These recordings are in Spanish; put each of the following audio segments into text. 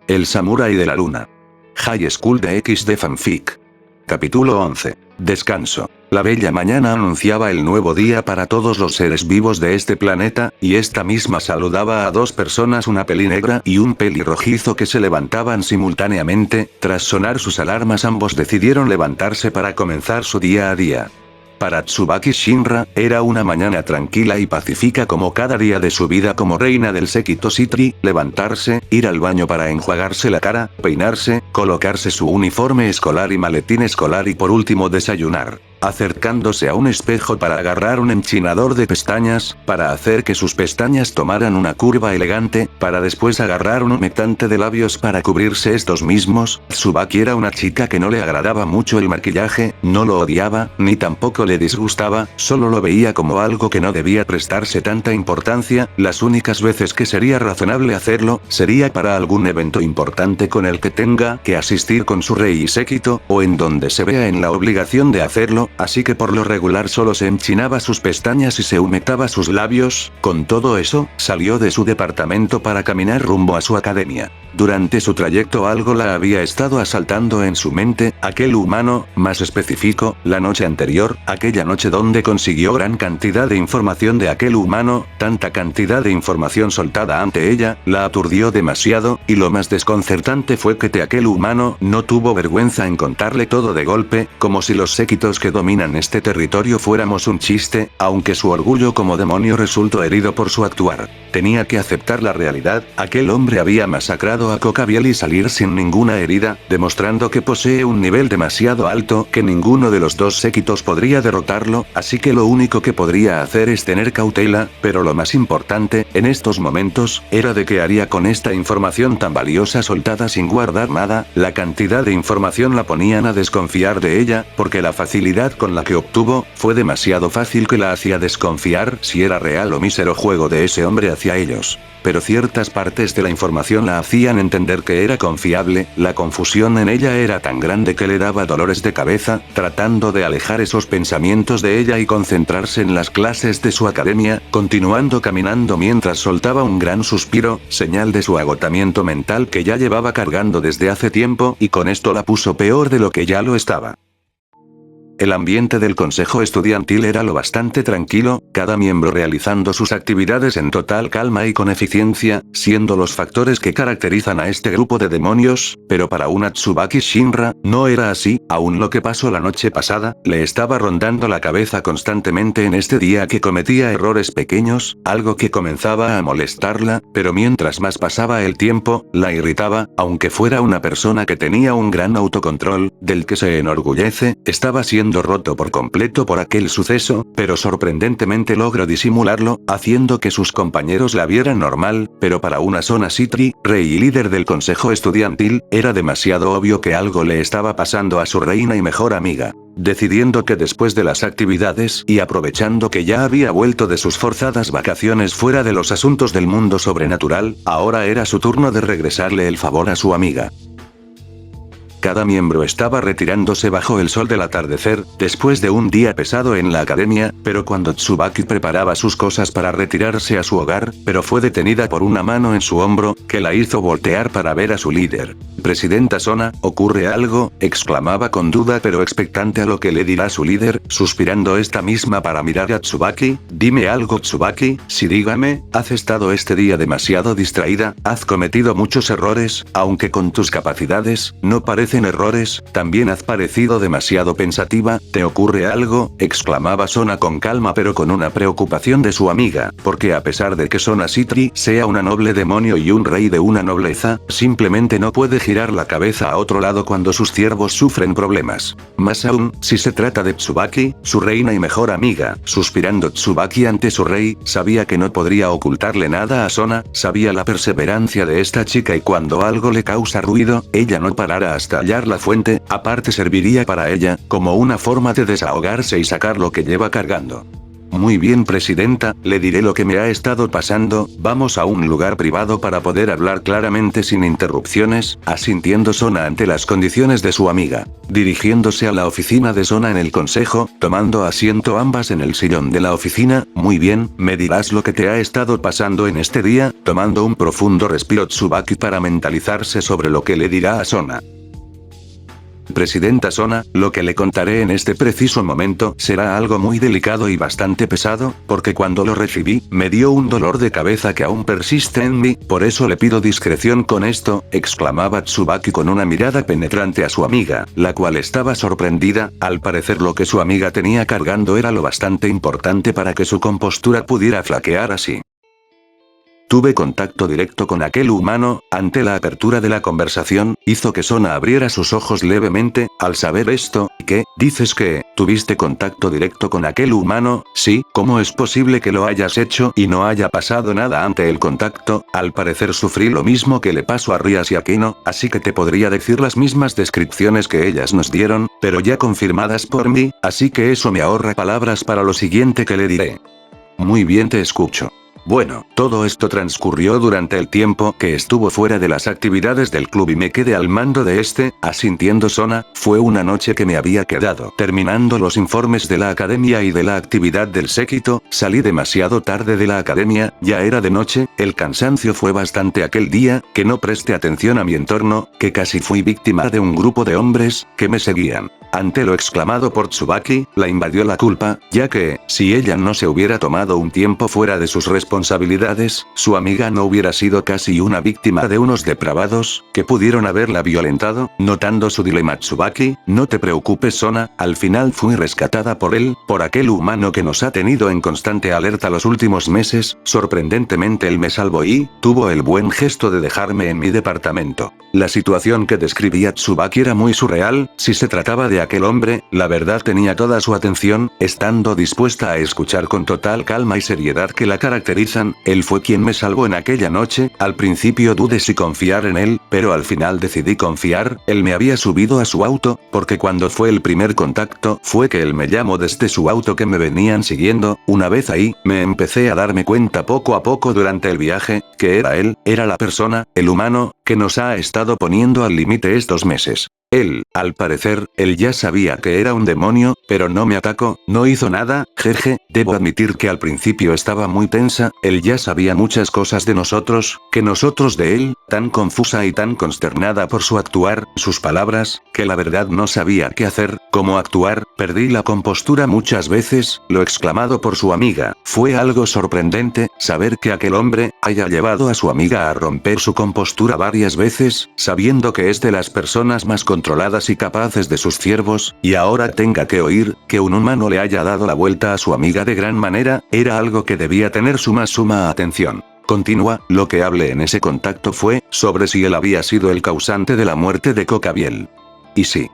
El samurái de la luna. High School de XD Fanfic. Capítulo 11. Descanso. La bella mañana anunciaba el nuevo día para todos los seres vivos de este planeta, y esta misma saludaba a dos personas, una pelinegra y un pelirrojizo, que se levantaban simultáneamente. Tras sonar sus alarmas, ambos decidieron levantarse para comenzar su día a día. Para Tsubaki Shinra, era una mañana tranquila y pacífica como cada día de su vida como reina del séquito Citri. Levantarse, ir al baño para enjuagarse la cara, peinarse, colocarse su uniforme escolar y maletín escolar y por último desayunar. Acercándose a un espejo para agarrar un enchinador de pestañas, para hacer que sus pestañas tomaran una curva elegante, para después agarrar un humectante de labios para cubrirse estos mismos. Tsubaki era una chica que no le agradaba mucho el maquillaje, no lo odiaba, ni tampoco le disgustaba, solo lo veía como algo que no debía prestarse tanta importancia. Las únicas veces que sería razonable hacerlo, sería para algún evento importante con el que tenga que asistir con su rey y séquito, o en donde se vea en la obligación de hacerlo. Así que por lo regular solo se enchinaba sus pestañas y se humectaba sus labios. Con todo eso, salió de su departamento para caminar rumbo a su academia. Durante su trayecto algo la había estado asaltando en su mente, aquel humano, más específico, la noche anterior, aquella noche donde consiguió gran cantidad de información de aquel humano. Tanta cantidad de información soltada ante ella, la aturdió demasiado, y lo más desconcertante fue que aquel humano no tuvo vergüenza en contarle todo de golpe, como si los séquitos que dominan este territorio fuéramos un chiste, aunque su orgullo como demonio resultó herido por su actuar. Tenía que aceptar la realidad, aquel hombre había masacrado a Cocabiel y salir sin ninguna herida, demostrando que posee un nivel demasiado alto que ninguno de los dos séquitos podría derrotarlo, así que lo único que podría hacer es tener cautela, pero lo más importante, en estos momentos, era de qué haría con esta información tan valiosa soltada sin guardar nada. La cantidad de información la ponían a desconfiar de ella, porque la facilidad con la que obtuvo, fue demasiado fácil que la hacía desconfiar si era real o mísero juego de ese hombre hacia ellos. Pero ciertas partes de la información la hacían entender que era confiable. La confusión en ella era tan grande que le daba dolores de cabeza, tratando de alejar esos pensamientos de ella y concentrarse en las clases de su academia, continuando caminando mientras soltaba un gran suspiro, señal de su agotamiento mental que ya llevaba cargando desde hace tiempo, y con esto la puso peor de lo que ya lo estaba. El ambiente del consejo estudiantil era lo bastante tranquilo, cada miembro realizando sus actividades en total calma y con eficiencia, siendo los factores que caracterizan a este grupo de demonios, pero para una Tsubaki Shinra, no era así. Aún lo que pasó la noche pasada, le estaba rondando la cabeza constantemente en este día, que cometía errores pequeños, algo que comenzaba a molestarla, pero mientras más pasaba el tiempo, la irritaba. Aunque fuera una persona que tenía un gran autocontrol, del que se enorgullece, estaba siendo roto por completo por aquel suceso, pero sorprendentemente logró disimularlo, haciendo que sus compañeros la vieran normal. Pero para una Sona Citri, rey y líder del consejo estudiantil, era demasiado obvio que algo le estaba pasando a su reina y mejor amiga. Decidiendo que después de las actividades, y aprovechando que ya había vuelto de sus forzadas vacaciones fuera de los asuntos del mundo sobrenatural, ahora era su turno de regresarle el favor a su amiga. Cada miembro estaba retirándose bajo el sol del atardecer, después de un día pesado en la academia, pero cuando Tsubaki preparaba sus cosas para retirarse a su hogar, pero fue detenida por una mano en su hombro, que la hizo voltear para ver a su líder. «Presidenta Sona, ¿ocurre algo?», exclamaba con duda pero expectante a lo que le dirá su líder, suspirando esta misma para mirar a Tsubaki. «Dime algo, Tsubaki, sí, dígame, has estado este día demasiado distraída, has cometido muchos errores, aunque con tus capacidades, no parece errores, también has parecido demasiado pensativa, ¿te ocurre algo?», exclamaba Sona con calma pero con una preocupación de su amiga, porque a pesar de que Sona Citri sea una noble demonio y un rey de una nobleza, simplemente no puede girar la cabeza a otro lado cuando sus siervos sufren problemas. Más aún, si se trata de Tsubaki, su reina y mejor amiga. Suspirando Tsubaki ante su rey, sabía que no podría ocultarle nada a Sona, sabía la perseverancia de esta chica y cuando algo le causa ruido, ella no parará hasta hallar la fuente. Aparte serviría para ella, como una forma de desahogarse y sacar lo que lleva cargando. Muy bien, presidenta, le diré lo que me ha estado pasando. Vamos a un lugar privado para poder hablar claramente sin interrupciones, asintiendo Sona ante las condiciones de su amiga. Dirigiéndose a la oficina de Sona en el consejo, tomando asiento ambas en el sillón de la oficina. Muy bien, me dirás lo que te ha estado pasando en este día, tomando un profundo respiro Tsubaki para mentalizarse sobre lo que le dirá a Sona. Presidenta Sona, lo que le contaré en este preciso momento será algo muy delicado y bastante pesado, porque cuando lo recibí, me dio un dolor de cabeza que aún persiste en mí, por eso le pido discreción con esto, exclamaba Tsubaki con una mirada penetrante a su amiga, la cual estaba sorprendida. Al parecer lo que su amiga tenía cargando era lo bastante importante para que su compostura pudiera flaquear así. Tuve contacto directo con aquel humano. Ante la apertura de la conversación, hizo que Sona abriera sus ojos levemente. Al saber esto, ¿qué? ¿Dices que tuviste contacto directo con aquel humano? Sí, ¿cómo es posible que lo hayas hecho y no haya pasado nada ante el contacto? Al parecer sufrí lo mismo que le pasó a Rias y a Kino, así que te podría decir las mismas descripciones que ellas nos dieron, pero ya confirmadas por mí, así que eso me ahorra palabras para lo siguiente que le diré. Muy bien, te escucho. Bueno, todo esto transcurrió durante el tiempo que estuvo fuera de las actividades del club y me quedé al mando de este, asintiendo Sona. Fue una noche que me había quedado terminando los informes de la academia y de la actividad del séquito. Salí demasiado tarde de la academia, ya era de noche, el cansancio fue bastante aquel día, que no presté atención a mi entorno, que casi fui víctima de un grupo de hombres que me seguían. Ante lo exclamado por Tsubaki, la invadió la culpa, ya que, si ella no se hubiera tomado un tiempo fuera de sus responsabilidades, su amiga no hubiera sido casi una víctima de unos depravados, que pudieron haberla violentado. Notando su dilema Tsubaki, no te preocupes Sona, al final fui rescatada por él, por aquel humano que nos ha tenido en constante alerta los últimos meses. Sorprendentemente él me salvó y tuvo el buen gesto de dejarme en mi departamento. La situación que describía Tsubaki era muy surreal. Si se trataba de aquel hombre, la verdad tenía toda su atención, estando dispuesta a escuchar con total calma y seriedad que la caracterizan. Él fue quien me salvó en aquella noche. Al principio dudé si confiar en él, pero al final decidí confiar. Él me había subido a su auto, porque cuando fue el primer contacto, fue que él me llamó desde su auto que me venían siguiendo. Una vez ahí, me empecé a darme cuenta poco a poco durante el viaje, que era él, era la persona, el humano, que nos ha estado poniendo al límite estos meses. Él, al parecer, él ya sabía que era un demonio, pero no me atacó, no hizo nada. Jeje, debo admitir que al principio estaba muy tensa. Él ya sabía muchas cosas de nosotros, que nosotros de él, tan confusa y tan consternada por su actuar, sus palabras, que la verdad no sabía qué hacer, cómo actuar. Perdí la compostura muchas veces. Lo exclamado por su amiga, fue algo sorprendente, saber que aquel hombre haya llevado a su amiga a romper su compostura varias veces, sabiendo que es de las personas más controladas y capaces de sus ciervos, y ahora tenga que oír que un humano le haya dado la vuelta a su amiga de gran manera. Era algo que debía tener suma atención. Continúa, lo que hablé en ese contacto fue sobre si él había sido el causante de la muerte de Cocabiel. Y sí.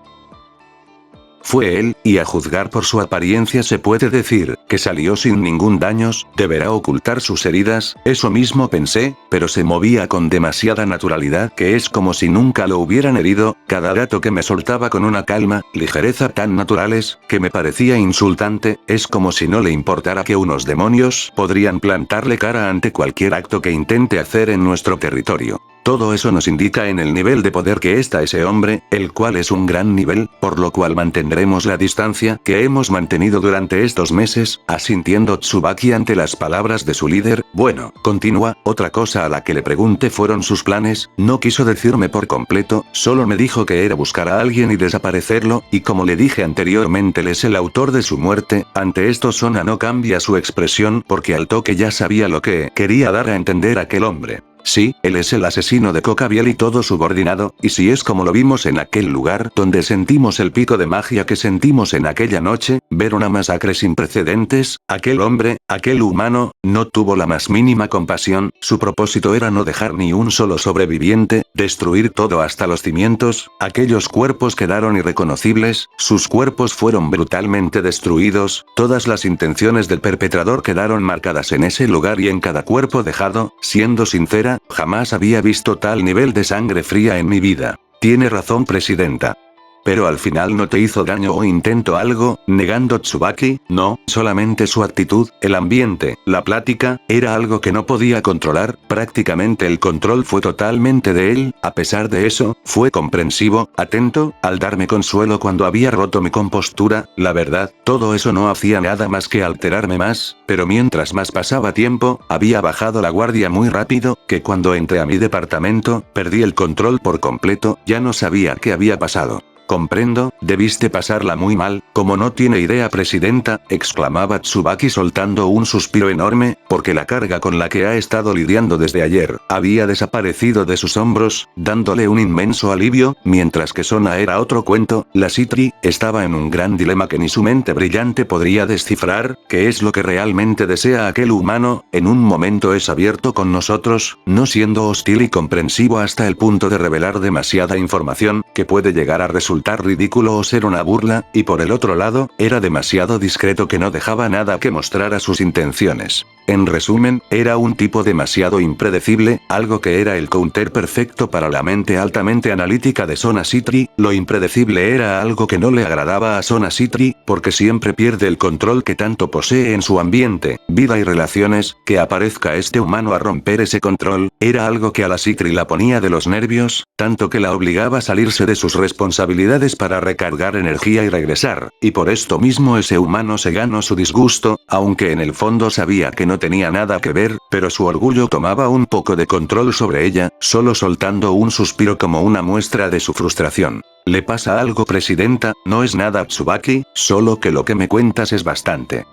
Fue él, y a juzgar por su apariencia se puede decir que salió sin ningún daños. Deberá ocultar sus heridas, eso mismo pensé, pero se movía con demasiada naturalidad que es como si nunca lo hubieran herido. Cada dato que me soltaba con una calma, ligereza tan naturales, que me parecía insultante. Es como si no le importara que unos demonios podrían plantarle cara ante cualquier acto que intente hacer en nuestro territorio. Todo eso nos indica en el nivel de poder que está ese hombre, el cual es un gran nivel, por lo cual mantendremos la distancia que hemos mantenido durante estos meses, asintiendo Tsubaki ante las palabras de su líder. Bueno, continúa, otra cosa a la que le pregunté fueron sus planes. No quiso decirme por completo, solo me dijo que era buscar a alguien y desaparecerlo, y como le dije anteriormente él es el autor de su muerte. Ante esto Sona no cambia su expresión porque al toque ya sabía lo que quería dar a entender aquel hombre. Sí, él es el asesino de Cocabiel y todo subordinado, y si es como lo vimos en aquel lugar donde sentimos el pico de magia que sentimos en aquella noche, ver una masacre sin precedentes, aquel hombre, aquel humano, no tuvo la más mínima compasión. Su propósito era no dejar ni un solo sobreviviente, destruir todo hasta los cimientos. Aquellos cuerpos quedaron irreconocibles, sus cuerpos fueron brutalmente destruidos, todas las intenciones del perpetrador quedaron marcadas en ese lugar y en cada cuerpo dejado. Siendo sincera, jamás había visto tal nivel de sangre fría en mi vida. Tiene razón, presidenta. Pero al final no te hizo daño o intentó algo, negando Tsubaki, no, solamente su actitud, el ambiente, la plática, era algo que no podía controlar, prácticamente el control fue totalmente de él, a pesar de eso, fue comprensivo, atento, al darme consuelo cuando había roto mi compostura, la verdad, todo eso no hacía nada más que alterarme más, pero mientras más pasaba tiempo, había bajado la guardia muy rápido, que cuando entré a mi departamento, perdí el control por completo, ya no sabía qué había pasado. Comprendo, debiste pasarla muy mal, como no tiene idea presidenta, exclamaba Tsubaki soltando un suspiro enorme, porque la carga con la que ha estado lidiando desde ayer, había desaparecido de sus hombros, dándole un inmenso alivio, mientras que Sona era otro cuento, la Citri, estaba en un gran dilema que ni su mente brillante podría descifrar, ¿qué es lo que realmente desea aquel humano? En un momento es abierto con nosotros, no siendo hostil y comprensivo hasta el punto de revelar demasiada información, que puede llegar a resultar ridículo o ser una burla, y por el otro lado, era demasiado discreto que no dejaba nada que mostrara sus intenciones. En resumen, era un tipo demasiado impredecible, algo que era el counter perfecto para la mente altamente analítica de Sona Citri, lo impredecible era algo que no le agradaba a Sona Citri, porque siempre pierde el control que tanto posee en su ambiente, vida y relaciones, que aparezca este humano a romper ese control, era algo que a la Citri la ponía de los nervios, tanto que la obligaba a salirse de sus responsabilidades para recargar energía y regresar, y por esto mismo ese humano se ganó su disgusto, aunque en el fondo sabía que no tenía nada que ver, pero su orgullo tomaba un poco de control sobre ella, solo soltando un suspiro como una muestra de su frustración. ¿Le pasa algo, presidenta? No es nada, Tsubaki, solo que lo que me cuentas es bastante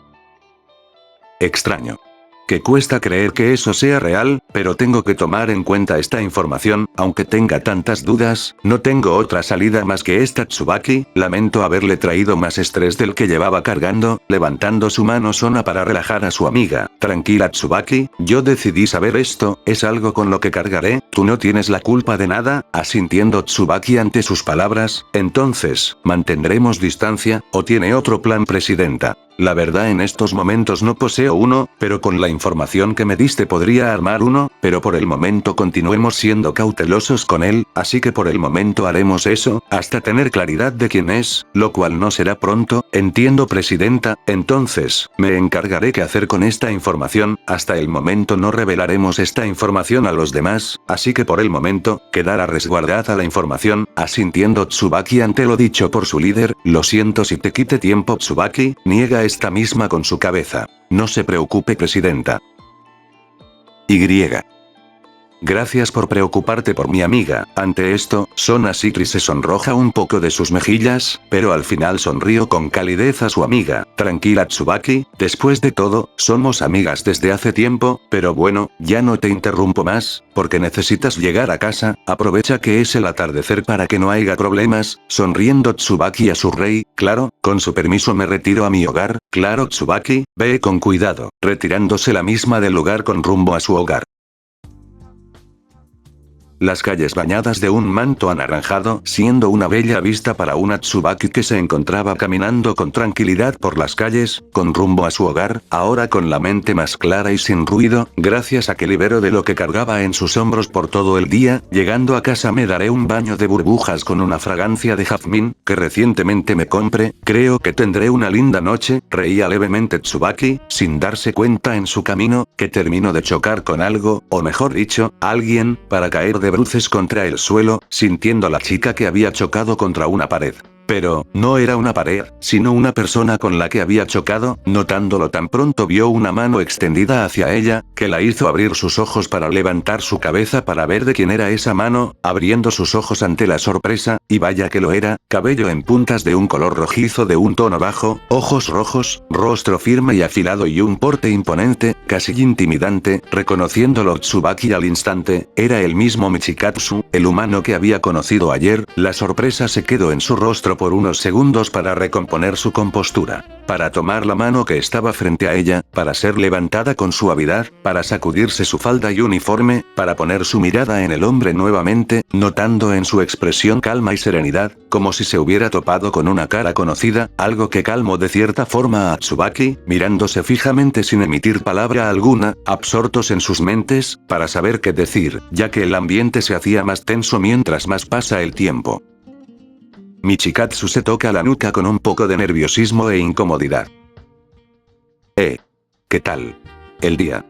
extraño. Que cuesta creer que eso sea real, pero tengo que tomar en cuenta esta información, aunque tenga tantas dudas, no tengo otra salida más que esta, Tsubaki, lamento haberle traído más estrés del que llevaba cargando, levantando su mano Sona para relajar a su amiga. Tranquila, Tsubaki, yo decidí saber esto, es algo con lo que cargaré, tú no tienes la culpa de nada, asintiendo Tsubaki ante sus palabras, entonces, ¿mantendremos distancia, o tiene otro plan, presidenta? La verdad en estos momentos no poseo uno, pero con la información que me diste podría armar uno, pero por el momento continuemos siendo cautelosos con él, así que por el momento haremos eso, hasta tener claridad de quién es, lo cual no será pronto, entiendo, presidenta, entonces, me encargaré qué hacer con esta información, hasta el momento no revelaremos esta información a los demás, así que por el momento, quedará resguardada la información, asintiendo Tsubaki ante lo dicho por su líder, lo siento si te quite tiempo, Tsubaki, niega esta misma con su cabeza. No se preocupe, presidenta. Y. Gracias por preocuparte por mi amiga. Ante esto, Sona Citri se sonroja un poco de sus mejillas, pero al final sonrió con calidez a su amiga. Tranquila, Tsubaki, después de todo, somos amigas desde hace tiempo, pero bueno, ya no te interrumpo más, porque necesitas llegar a casa, aprovecha que es el atardecer para que no haya problemas, sonriendo Tsubaki a su rey, claro, con su permiso me retiro a mi hogar, claro, Tsubaki, ve con cuidado, retirándose la misma del lugar con rumbo a su hogar. Las calles bañadas de un manto anaranjado, siendo una bella vista para una Tsubaki que se encontraba caminando con tranquilidad por las calles, con rumbo a su hogar, ahora con la mente más clara y sin ruido, gracias a que liberó de lo que cargaba en sus hombros por todo el día, llegando a casa me daré un baño de burbujas con una fragancia de jazmín, que recientemente me compré, creo que tendré una linda noche, reía levemente Tsubaki, sin darse cuenta en su camino, que terminó de chocar con algo, o mejor dicho, alguien, para caer de bruces contra el suelo, sintiendo la chica que había chocado contra una pared. Pero, no era una pared, sino una persona con la que había chocado, notándolo tan pronto vio una mano extendida hacia ella, que la hizo abrir sus ojos para levantar su cabeza para ver de quién era esa mano, abriendo sus ojos ante la sorpresa, y vaya que lo era, cabello en puntas de un color rojizo de un tono bajo, ojos rojos, rostro firme y afilado y un porte imponente, casi intimidante, reconociéndolo Tsubaki al instante, era el mismo Michikatsu, el humano que había conocido ayer, la sorpresa se quedó en su rostro por unos segundos para recomponer su compostura, para tomar la mano que estaba frente a ella, para ser levantada con suavidad, para sacudirse su falda y uniforme, para poner su mirada en el hombre nuevamente, notando en su expresión calma y serenidad, como si se hubiera topado con una cara conocida, algo que calmó de cierta forma a Tsubaki, mirándose fijamente sin emitir palabra alguna, absortos en sus mentes, para saber qué decir, ya que el ambiente se hacía más tenso mientras más pasa el tiempo. Michikatsu se toca la nuca con un poco de nerviosismo e incomodidad. ¿Qué tal? El día.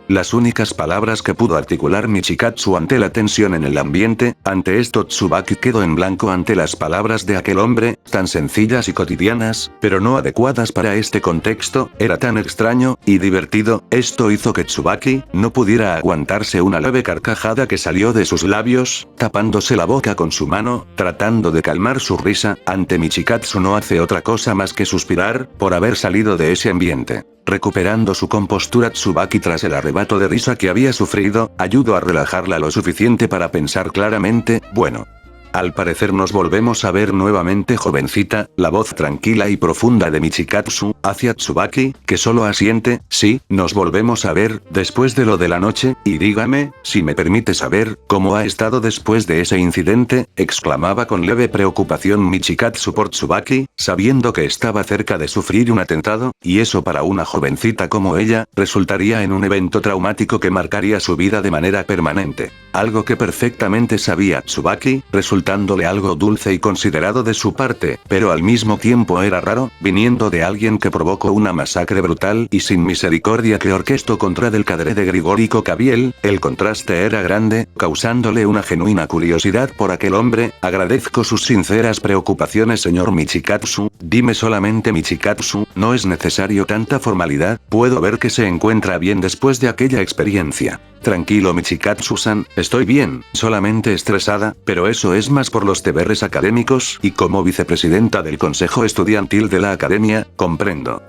Las únicas palabras que pudo articular Michikatsu ante la tensión en el ambiente, ante esto Tsubaki quedó en blanco ante las palabras de aquel hombre, tan sencillas y cotidianas, pero no adecuadas para este contexto, era tan extraño y divertido, esto hizo que Tsubaki no pudiera aguantarse una leve carcajada que salió de sus labios, tapándose la boca con su mano, tratando de calmar su risa, ante Michikatsu no hace otra cosa más que suspirar, por haber salido de ese ambiente. Recuperando su compostura, Tsubaki tras el arrebato de risa que había sufrido, ayudó a relajarla lo suficiente para pensar claramente, bueno. Al parecer nos volvemos a ver nuevamente, jovencita. La voz tranquila y profunda de Michikatsu, hacia Tsubaki, que solo asiente, sí, nos volvemos a ver, después de lo de la noche, y dígame, si me permite saber, ¿cómo ha estado después de ese incidente?, exclamaba con leve preocupación Michikatsu por Tsubaki, sabiendo que estaba cerca de sufrir un atentado, y eso para una jovencita como ella, resultaría en un evento traumático que marcaría su vida de manera permanente. Algo que perfectamente sabía Tsubaki, resultándole algo dulce y considerado de su parte, pero al mismo tiempo era raro, viniendo de alguien que provocó una masacre brutal y sin misericordia que orquestó contra del cadre de Grigori Kokabiel. El contraste era grande, causándole una genuina curiosidad por aquel hombre. Agradezco sus sinceras preocupaciones, señor Michikatsu. Dime solamente, Michikatsu, no es necesario tanta formalidad, puedo ver que se encuentra bien después de aquella experiencia. Tranquilo, Michikatsu-san, estoy bien, solamente estresada, pero eso es más por los deberes académicos y como vicepresidenta del consejo estudiantil de la academia, comprendo.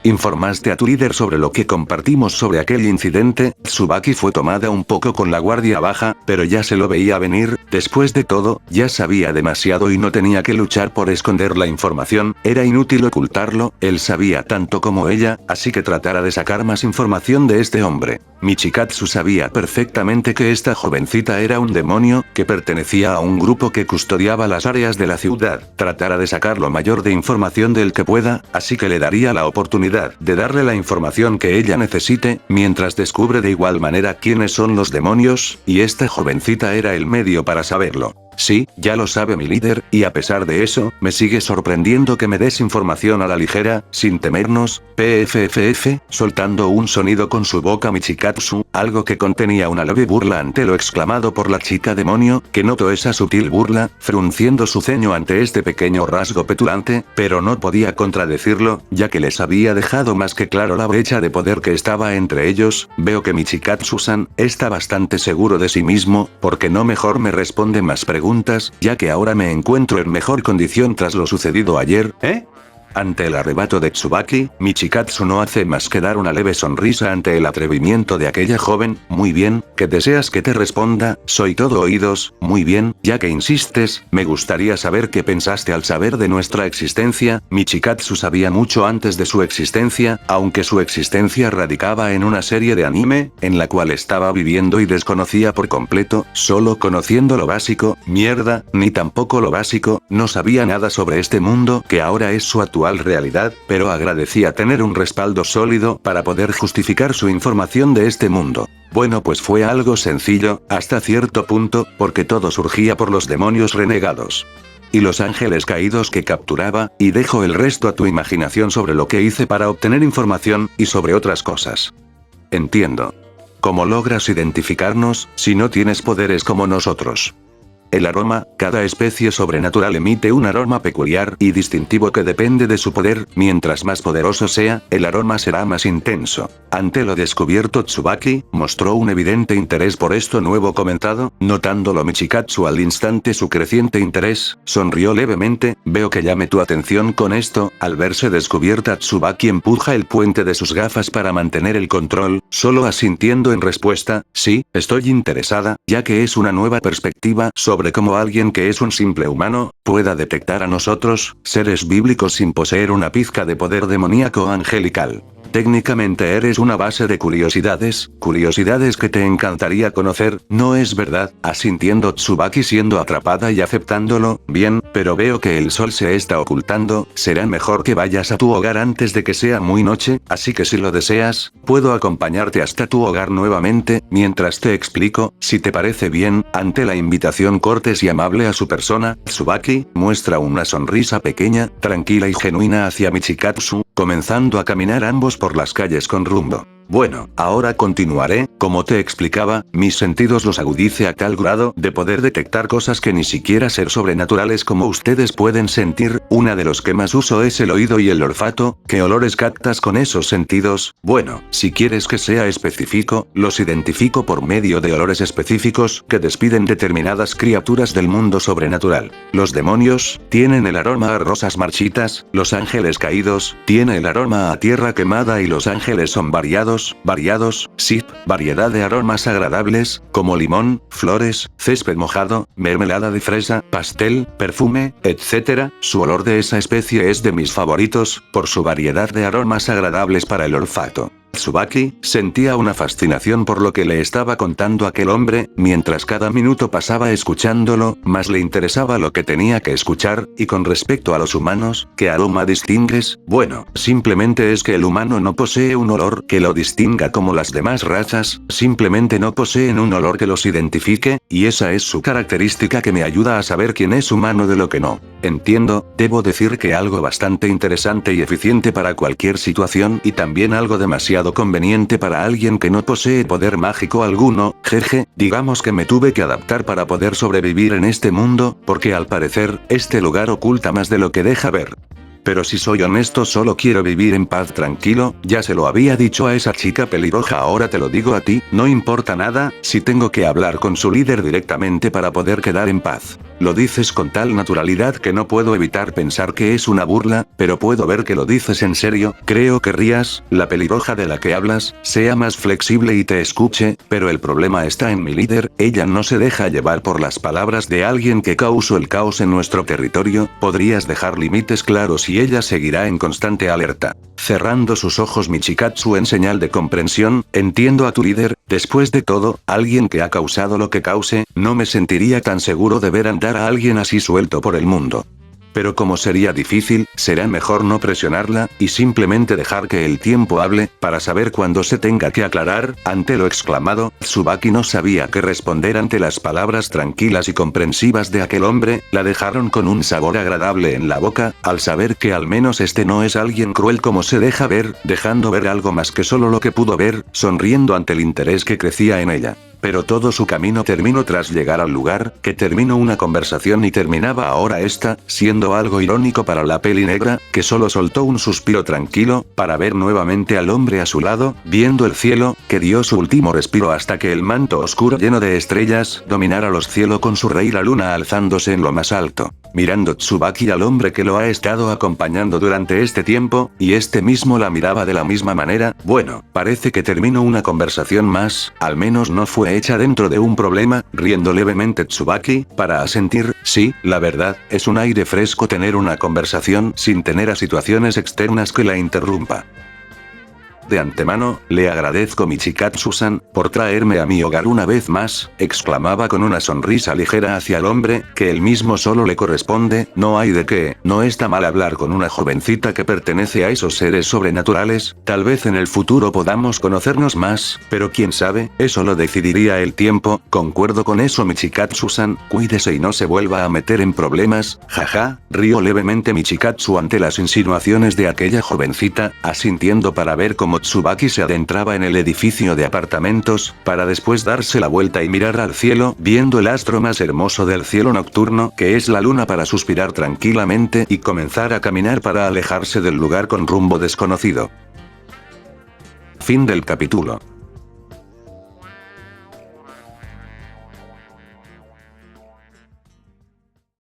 ¿Informaste a tu líder sobre lo que compartimos sobre aquel incidente? Tsubaki fue tomada un poco con la guardia baja, pero ya se lo veía venir. Después de todo, ya sabía demasiado y no tenía que luchar por esconder la información, era inútil ocultarlo, él sabía tanto como ella, así que tratara de sacar más información de este hombre. Michikatsu sabía perfectamente que esta jovencita era un demonio, que pertenecía a un grupo que custodiaba las áreas de la ciudad. Tratará de sacar lo mayor de información del que pueda, así que le daría la oportunidad de darle la información que ella necesite, mientras descubre de igual manera quiénes son los demonios, y esta jovencita era el medio para saberlo. Sí, ya lo sabe mi líder, y a pesar de eso, me sigue sorprendiendo que me des información a la ligera, sin temernos. PFFF, soltando un sonido con su boca Michikatsu, algo que contenía una leve burla ante lo exclamado por la chica demonio, que notó esa sutil burla, frunciendo su ceño ante este pequeño rasgo petulante, pero no podía contradecirlo, ya que les había dejado más que claro la brecha de poder que estaba entre ellos. Veo que Michikatsu-san está bastante seguro de sí mismo, porque no mejor me responde más preguntas, ya que ahora me encuentro en mejor condición tras lo sucedido ayer, Ante el arrebato de Tsubaki, Michikatsu no hace más que dar una leve sonrisa ante el atrevimiento de aquella joven. Muy bien, ¿qué deseas que te responda? Soy todo oídos. Muy bien, ya que insistes, me gustaría saber qué pensaste al saber de nuestra existencia. Michikatsu sabía mucho antes de su existencia, aunque su existencia radicaba en una serie de anime, en la cual estaba viviendo y desconocía por completo, solo conociendo lo básico. Mierda, ni tampoco lo básico, no sabía nada sobre este mundo que ahora es su actual realidad, pero agradecía tener un respaldo sólido para poder justificar su información de este mundo. Bueno, pues fue algo sencillo, hasta cierto punto, porque todo surgía por los demonios renegados y los ángeles caídos que capturaba, y dejo el resto a tu imaginación sobre lo que hice para obtener información, y sobre otras cosas. Entiendo. ¿Cómo logras identificarnos, si no tienes poderes como nosotros? El aroma, cada especie sobrenatural emite un aroma peculiar y distintivo que depende de su poder, mientras más poderoso sea, el aroma será más intenso. Ante lo descubierto, Tsubaki mostró un evidente interés por esto nuevo comentado, notándolo Michikatsu al instante su creciente interés, sonrió levemente. Veo que llame tu atención con esto. Al verse descubierta, Tsubaki empuja el puente de sus gafas para mantener el control, solo asintiendo en respuesta, sí, estoy interesada, ya que es una nueva perspectiva sobre cómo alguien que es un simple humano, pueda detectar a nosotros, seres bíblicos sin poseer una pizca de poder demoníaco o angelical. Técnicamente eres una base de curiosidades que te encantaría conocer, ¿no es verdad? Asintiendo Tsubaki siendo atrapada y aceptándolo. Bien, pero veo que el sol se está ocultando, será mejor que vayas a tu hogar antes de que sea muy noche, así que si lo deseas, puedo acompañarte hasta tu hogar nuevamente, mientras te explico, si te parece bien. Ante la invitación cortés y amable a su persona, Tsubaki muestra una sonrisa pequeña, tranquila y genuina hacia Michikatsu, comenzando a caminar ambos por las calles con rumbo. Bueno, ahora continuaré, como te explicaba, mis sentidos los agudice a tal grado de poder detectar cosas que ni siquiera ser sobrenaturales como ustedes pueden sentir, una de los que más uso es el oído y el olfato, ¿qué olores captas con esos sentidos? Bueno, si quieres que sea específico, los identifico por medio de olores específicos que despiden determinadas criaturas del mundo sobrenatural. Los demonios, tienen el aroma a rosas marchitas, los ángeles caídos, tiene el aroma a tierra quemada y los ángeles son variados, sí, variedad de aromas agradables, como limón, flores, césped mojado, mermelada de fresa, pastel, perfume, etc. Su olor de esa especie es de mis favoritos, por su variedad de aromas agradables para el olfato. Tsubaki sentía una fascinación por lo que le estaba contando aquel hombre, mientras cada minuto pasaba escuchándolo, más le interesaba lo que tenía que escuchar, y con respecto a los humanos, ¿qué aroma distingues? Bueno, simplemente es que el humano no posee un olor que lo distinga como las demás razas, simplemente no poseen un olor que los identifique, y esa es su característica que me ayuda a saber quién es humano de lo que no. Entiendo, debo decir que algo bastante interesante y eficiente para cualquier situación y también algo demasiado conveniente para alguien que no posee poder mágico alguno, jeje, digamos que me tuve que adaptar para poder sobrevivir en este mundo, porque al parecer, este lugar oculta más de lo que deja ver. Pero si soy honesto solo quiero vivir en paz tranquilo, ya se lo había dicho a esa chica pelirroja ahora te lo digo a ti, no importa nada, si tengo que hablar con su líder directamente para poder quedar en paz. Lo dices con tal naturalidad que no puedo evitar pensar que es una burla, pero puedo ver que lo dices en serio, creo que rías, la pelirroja de la que hablas, sea más flexible y te escuche, pero el problema está en mi líder, ella no se deja llevar por las palabras de alguien que causó el caos en nuestro territorio, podrías dejar límites claros y ella seguirá en constante alerta. Cerrando sus ojos Michikatsu en señal de comprensión, entiendo a tu líder, después de todo, alguien que ha causado lo que cause, no me sentiría tan seguro de ver andar a alguien así suelto por el mundo. Pero como sería difícil, será mejor no presionarla, y simplemente dejar que el tiempo hable, para saber cuándo se tenga que aclarar. Ante lo exclamado, Tsubaki no sabía qué responder ante las palabras tranquilas y comprensivas de aquel hombre, la dejaron con un sabor agradable en la boca, al saber que al menos este no es alguien cruel como se deja ver, dejando ver algo más que solo lo que pudo ver, sonriendo ante el interés que crecía en ella. Pero todo su camino terminó tras llegar al lugar, que terminó una conversación y terminaba ahora esta, siendo algo irónico para la peli negra, que solo soltó un suspiro tranquilo, para ver nuevamente al hombre a su lado, viendo el cielo, que dio su último respiro hasta que el manto oscuro lleno de estrellas dominara los cielos con su rey la luna alzándose en lo más alto. Mirando Tsubaki al hombre que lo ha estado acompañando durante este tiempo, y este mismo la miraba de la misma manera, bueno, parece que terminó una conversación más, al menos no fue hecha dentro de un problema, riendo levemente Tsubaki, para asentir, sí, la verdad, es un aire fresco tener una conversación sin tener a situaciones externas que la interrumpa. De antemano, le agradezco Michikatsu-san, por traerme a mi hogar una vez más, exclamaba con una sonrisa ligera hacia el hombre, que él mismo solo le corresponde, no hay de qué, no está mal hablar con una jovencita que pertenece a esos seres sobrenaturales, tal vez en el futuro podamos conocernos más, pero quién sabe, eso lo decidiría el tiempo, concuerdo con eso Michikatsu-san, cuídese y no se vuelva a meter en problemas, jaja, rió levemente Michikatsu ante las insinuaciones de aquella jovencita, asintiendo para ver cómo Tsubaki se adentraba en el edificio de apartamentos, para después darse la vuelta y mirar al cielo, viendo el astro más hermoso del cielo nocturno, que es la luna para suspirar tranquilamente y comenzar a caminar para alejarse del lugar con rumbo desconocido. Fin del capítulo.